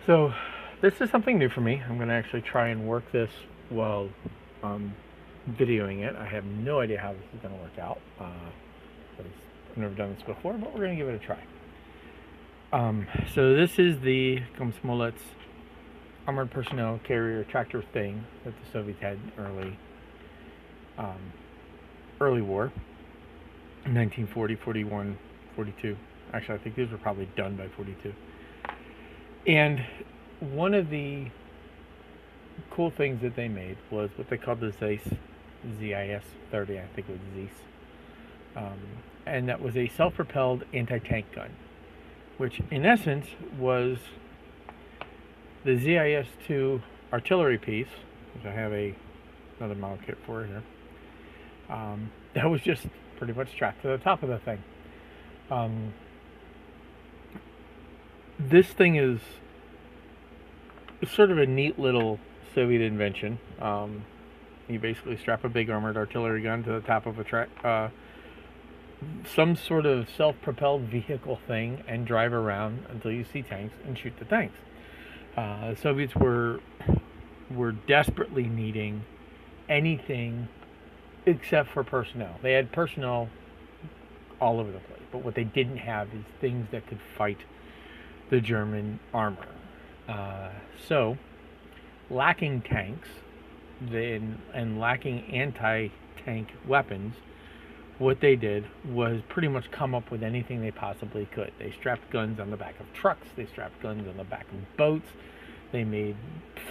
So this is something new for me. I'm going to actually try and work this while videoing it. I have no idea how this is going to work out. I've never done this before, but we're going to give it a try. So this is the Komsomolets armored personnel carrier tractor thing that the Soviets had in early war, 1940, 41, 42. Actually, I think these were probably done by 42. And one of the cool things that they made was what they called the ZiS-30, I think it was ZiS. And that was a self-propelled anti-tank gun, which in essence was the ZIS-2 artillery piece, which I have another model kit for here. That was just pretty much strapped to the top of the thing. This thing is sort of a neat little Soviet invention. You basically strap a big armored artillery gun to the top of some sort of self-propelled vehicle thing and drive around until you see tanks and shoot the tanks. The Soviets were desperately needing anything except for personnel. They had personnel all over the place, but what they didn't have is things that could fight the German armor. So, lacking tanks and lacking anti-tank weapons, what they did was pretty much come up with anything they possibly could. They strapped guns on the back of trucks, they strapped guns on the back of boats, they made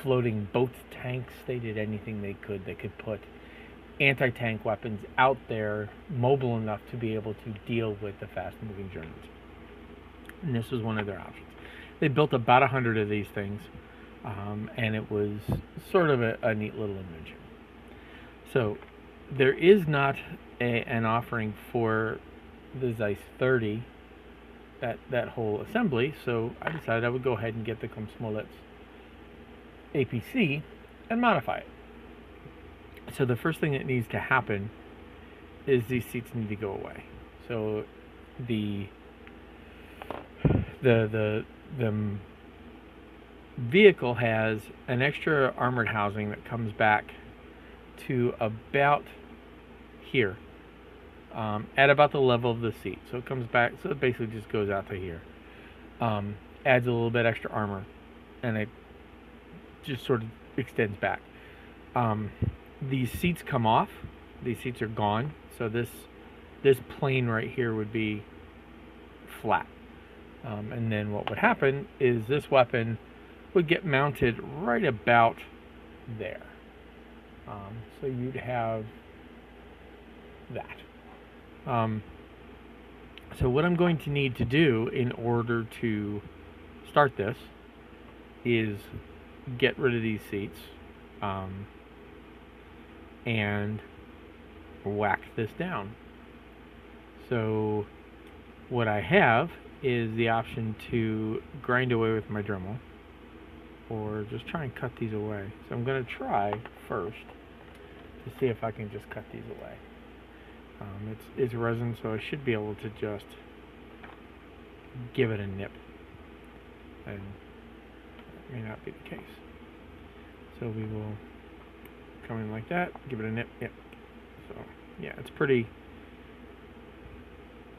floating boat tanks, they did anything they could. They could put anti-tank weapons out there, mobile enough to be able to deal with the fast-moving Germans. And this was one of their options. They built about 100 of these things, and it was sort of a neat little invention. So there is not an offering for the ZiS-30, that whole assembly, so I decided I would go ahead and get the Komsomolets APC and modify it. So the first thing that needs to happen is these seats need to go away. So the vehicle has an extra armored housing that comes back to about here, at about the level of the seat. So it comes back, so it basically just goes out to here. Adds a little bit extra armor, and it just sort of extends back. These seats come off. These seats are gone. So this plane right here would be flat. And then what would happen is this weapon would get mounted right about there. So you'd have that. So what I'm going to need to do in order to start this is get rid of these seats and whack this down. So what I have is the option to grind away with my Dremel or just try and cut these away. So I'm going to try first to see if I can just cut these away. It's resin, so I should be able to just give it a nip, and that may not be the case. So we will come in like that, give it a nip. Yep. So yeah, it's pretty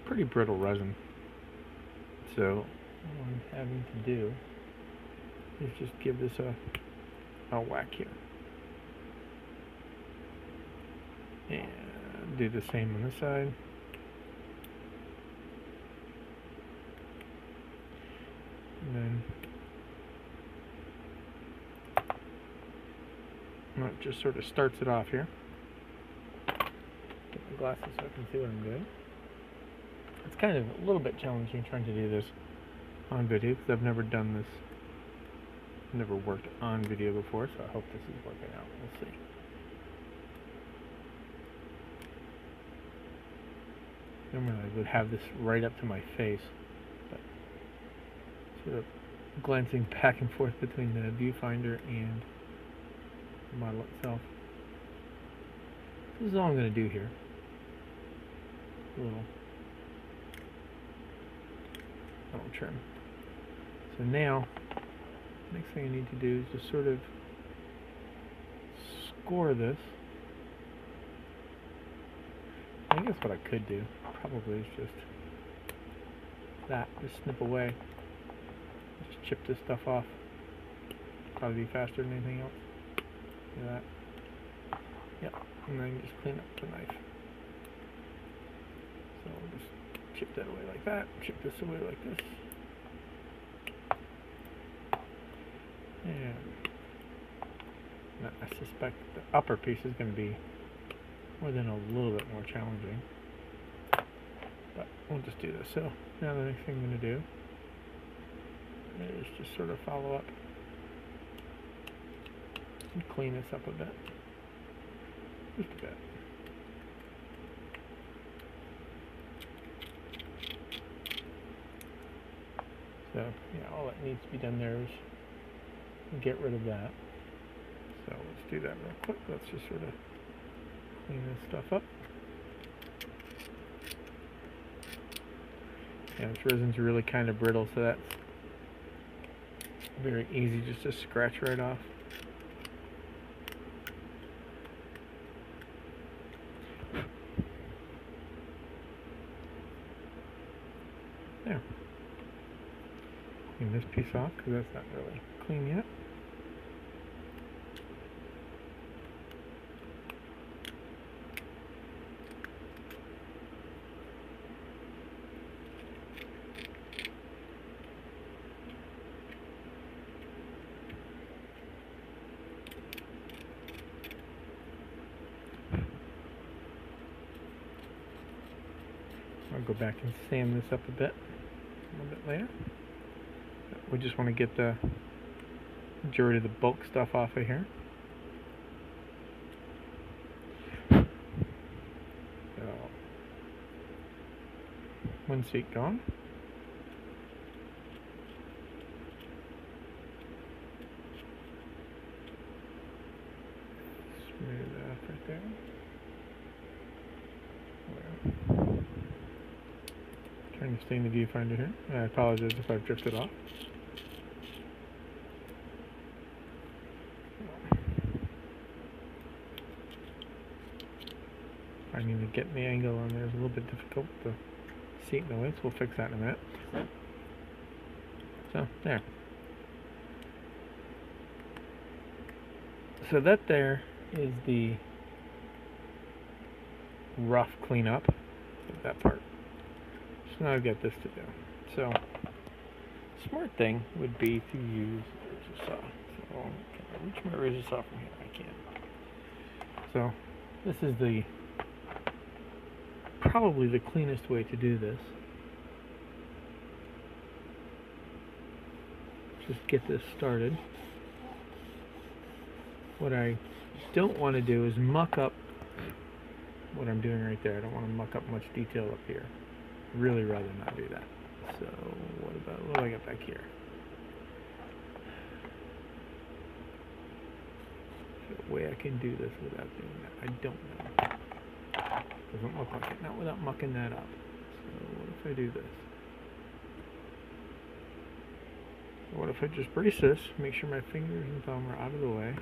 brittle resin. So what I'm having to do is just give this a whack here, and do the same on this side. And then it just sort of starts it off here. Get my glasses so I can see what I'm doing. It's kind of a little bit challenging trying to do this on video because I've never done this, never worked on video before, so I hope this is working out. We'll see. Normally I would have this right up to my face, but sort of glancing back and forth between the viewfinder and the model itself. This is all I'm going to do here. A little trim. So now next thing I need to do is just sort of score this. I guess what I could do probably is just snip away, just chip this stuff off. Probably be faster than anything else. Do that. Yep, and then just clean up the knife. So we'll just chip that away like that, chip this away like this. And I suspect the upper piece is going to be more than a little bit more challenging. But we'll just do this. So now the next thing I'm going to do is just sort of follow up and clean this up a bit. Just a bit. So yeah, all that needs to be done there is get rid of that. So let's do that real quick. Let's just sort of clean this stuff up. Yeah, this resin's really kind of brittle, so that's very easy just to scratch right off. There. Clean this piece off because that's not really clean yet. I'll go back and sand this up a little bit later. We just want to get the majority of the bulk stuff off of here. So, one seat gone. Smooth that off right there. Trying to stay in the viewfinder here. I apologize if I've drifted off. Finding to get the angle on there is a little bit difficult. The seat noise, we'll fix that in a minute. So there. So that there is the rough cleanup of that part. So now I've got this to do. So, smart thing would be to use a razor saw. So, can I reach my razor saw from here? I can. So, this is probably the cleanest way to do this. Just get this started. What I don't want to do is muck up what I'm doing right there. I don't want to muck up much detail up here. Really rather not do that. So what do I got back here? Is there a way I can do this without doing that? I don't know. Doesn't look like it. Not without mucking that up. So what if I do this? What if I just brace this, make sure my fingers and thumb are out of the way,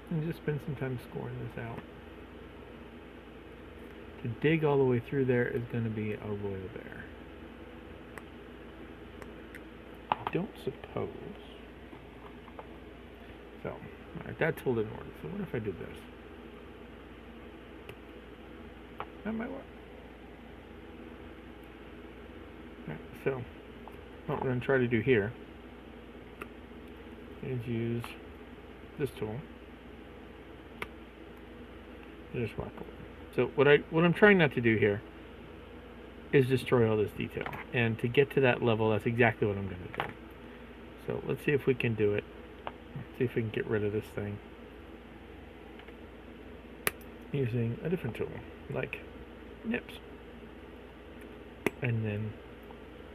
and just spend some time scoring this out. To dig all the way through there is going to be a royal bear. I don't suppose. So, alright, that tool didn't work. So what if I did this? That might work. Alright, so what we're going to try to do here is use this tool and just walk away. So what I'm trying not to do here is destroy all this detail. And to get to that level, that's exactly what I'm going to do. So let's see if we can do it. Let's see if we can get rid of this thing using a different tool, like nips. And then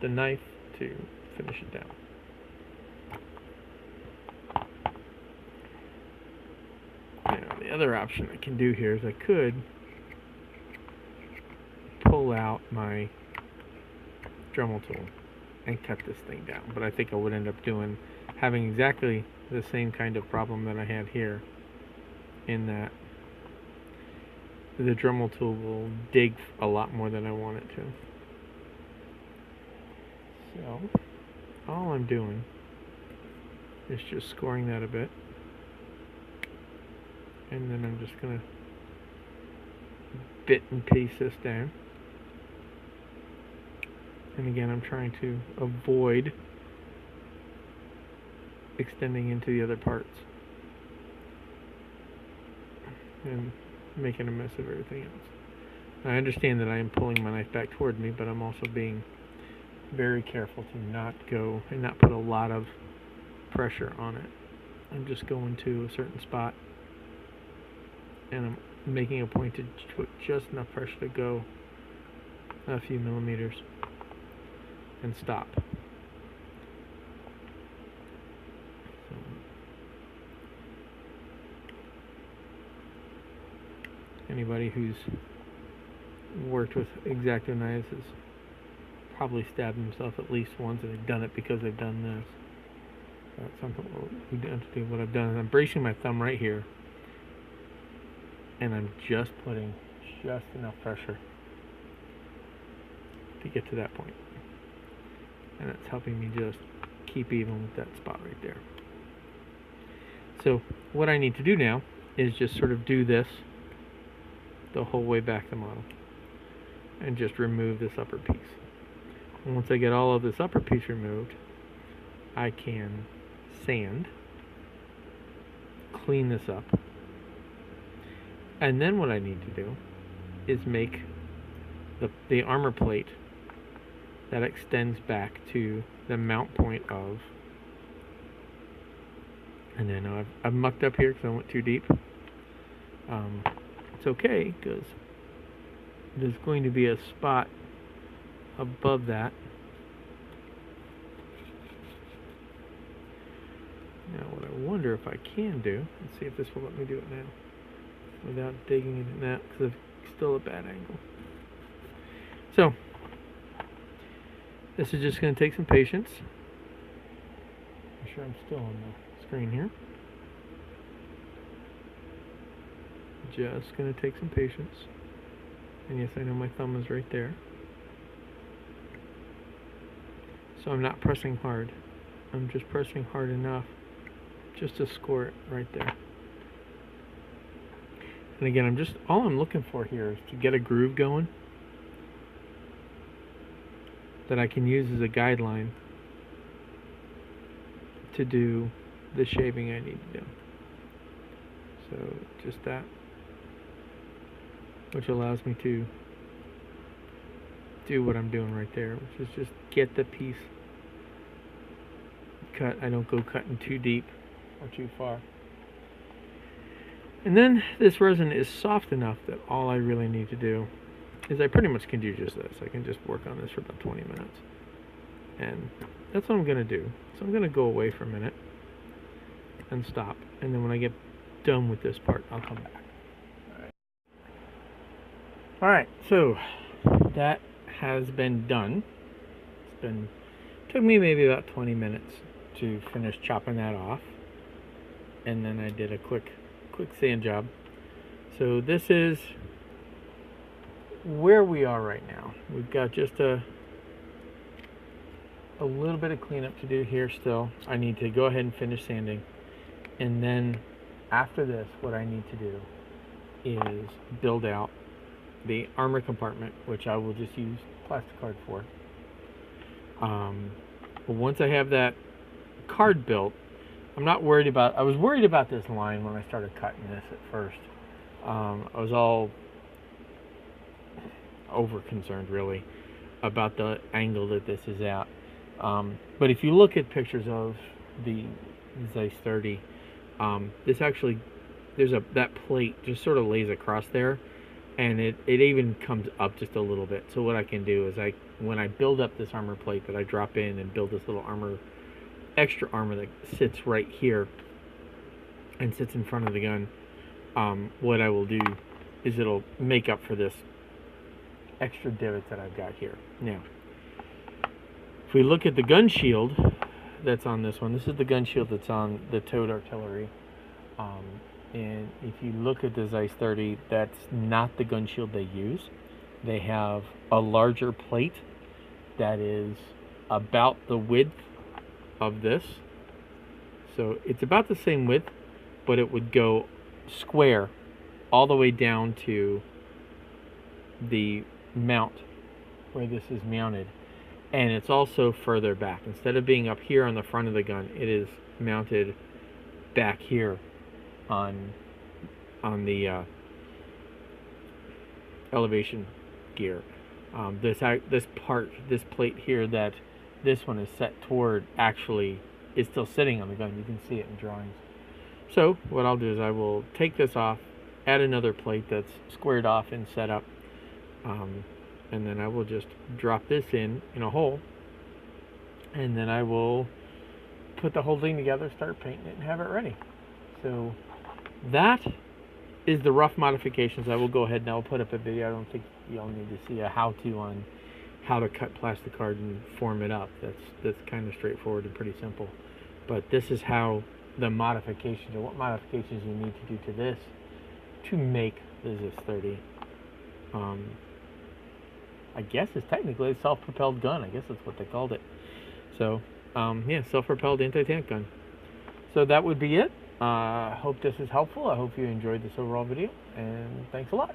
the knife to finish it down. Now, the other option I can do here is I could pull out my Dremel tool and cut this thing down. But I think I would end up having exactly the same kind of problem that I had here, in that the Dremel tool will dig a lot more than I want it to. So all I'm doing is just scoring that a bit, and then I'm just gonna bit and piece this down. And again, I'm trying to avoid extending into the other parts and making a mess of everything else. I understand that I am pulling my knife back toward me, but I'm also being very careful to not go and not put a lot of pressure on it. I'm just going to a certain spot, and I'm making a point to put just enough pressure to go a few millimeters and stop. So, anybody who's worked with X-Acto knives has probably stabbed himself at least once, and they've done it because they've done this. That's something we have to do. What I've done is I'm bracing my thumb right here, and I'm just putting just enough pressure to get to that point. And it's helping me just keep even with that spot right there. So what I need to do now is just sort of do this the whole way back the model and just remove this upper piece. And once I get all of this upper piece removed, I can sand, clean this up, and then what I need to do is make the armor plate that extends back to the mount point of, and then I've mucked up here because I went too deep. It's okay, because there's going to be a spot above that. Now what I wonder if I can do, let's see if this will let me do it now without digging into that, because it's still a bad angle. So this is just going to take some patience. I'm sure I'm still on the screen here. Just going to take some patience. And yes, I know my thumb is right there. So I'm not pressing hard. I'm just pressing hard enough just to score it right there. And again, all I'm looking for here is to get a groove going that I can use as a guideline to do the shaving I need to do. So just that, which allows me to do what I'm doing right there, which is just get the piece cut. I don't go cutting too deep or too far. And then this resin is soft enough that all I really need to do is I pretty much can do just this. I can just work on this for about 20 minutes. And that's what I'm going to do. So I'm going to go away for a minute and stop. And then when I get done with this part, I'll come back. Alright, so that has been done. Took me maybe about 20 minutes to finish chopping that off. And then I did a quick sand job. So this is where we are right now. We've got just a little bit of cleanup to do here still. I need to go ahead and finish sanding, and then after this what I need to do is build out the armor compartment, which I will just use plastic card for. But once I have that card built, I'm not worried about, I was worried about this line when I started cutting this at first. I was all over concerned really about the angle that this is at. But if you look at pictures of the ZiS-30, this actually, that plate just sort of lays across there, and it even comes up just a little bit. So what I can do is when I build up this armor plate that I drop in and build this little extra armor that sits right here and sits in front of the gun, what I will do is it'll make up for this extra divots that I've got here. Now, If we look at the gun shield that's on this one, this is the gun shield that's on the towed artillery. And if you look at the ZiS-30, that's not the gun shield they use. They have a larger plate that is about the width of this. So it's about the same width, but it would go square all the way down to the mount where this is mounted. And it's also further back. Instead of being up here on the front of the gun, it is mounted back here on the elevation gear. This plate here that this one is set toward actually is still sitting on the gun. You can see it in drawings. So what I'll do is I will take this off, add another plate that's squared off and set up, and then I will just drop this in a hole, and then I will put the whole thing together, start painting it, and have it ready. So that is the rough modifications. I will go ahead and I'll put up a video. I don't think y'all need to see a how-to on how to cut plastic card and form it up. That's kind of straightforward and pretty simple. But this is how the modifications, or what modifications you need to do to this to make the ZiS-30. I guess it's technically a self-propelled gun. I guess that's what they called it. So, yeah, self-propelled anti-tank gun. So that would be it. I hope this is helpful. I hope you enjoyed this overall video, and thanks a lot.